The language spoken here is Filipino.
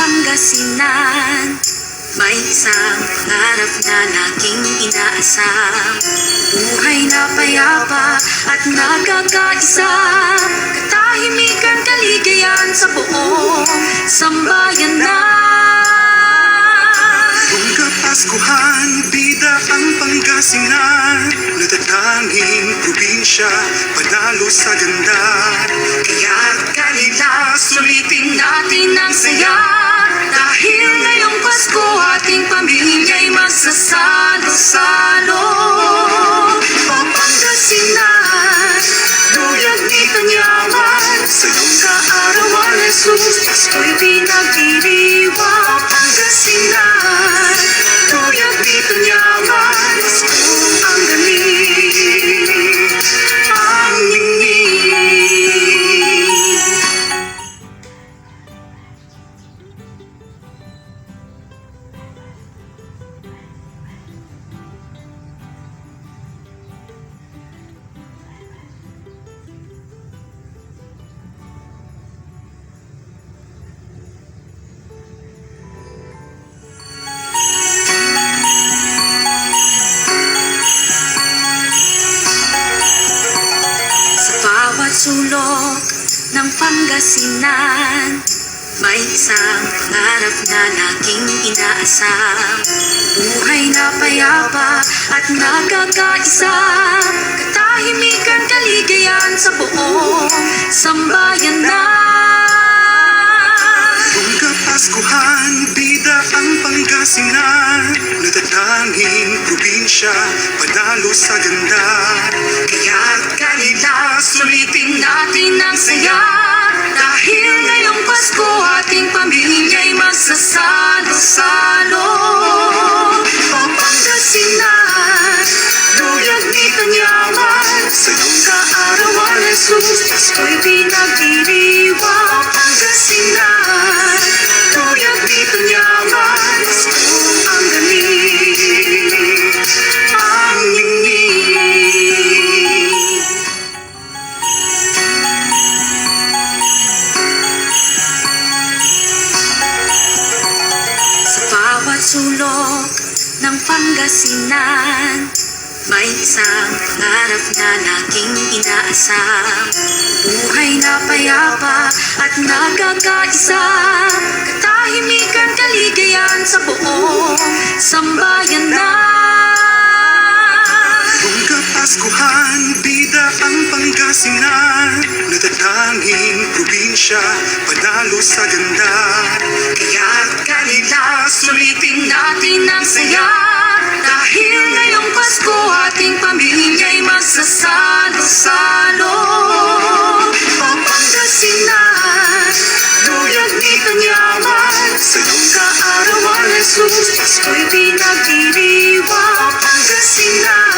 Pangasinan. May isang pangarap na laging inaasam, buhay na payapa at nagkakaisa, katahimikan, kaligayahan sa buong sambayanan. Kung kapaskuhan, bida ang Pangasinan, natatanging probinsya, panalo sa ganda. Kaya't kanila, sulitin natin ang saya, dahil ngayong Pasko ating pamilya'y magsasalo-salo. O Pangasinan, luyag ni Kanyawan, sa iyong kaarawan, Jesus, Pasko'y pinagdiriwang. O Pangasinan, luyag ni Kanyawan, Pasko ang galing, ang ningning. Sulok ng Pangasinan, may isang pangarap na laging inaasam, buhay na payapa at nagkakaisa, katahimikan, kaligayahan sa buong sambayanan. Kung kapaskuhan, bida ang Pangasinan, natatanging probinsya, panalo sa ganda. Kaya't kanila, sulitin natin ang saya, dahil ngayong Pasko ating pamilya'y magsasalo-salo. O Pangasinan, luyag ni Kanyawan, sa iyong kaarawan, Jesus, Pasko'y pinagdiriwang. O Pangasinan, luyag ni Kanyawan, Pasko ang galing, ang ningning. Sulok ng Pangasinan, may isang pangarap na laging inaasam, buhay na payapa at nagkakaisa, katahimikan, kaligayahan sa buong sambayanan. Kung kapaskuhan, bida ang Pangasinan, natatanging probinsya, panalo sa ganda. Kaya't kanila, sulitin natin ang saya, dahil ngayong Pasko ating pamilya'y magsasalo-salo. O Pangasinan, luyag ni Kanyawan, sa iyong kaarawan, Jesus, Pasko'y pinagdiriwang. O Pangasinan,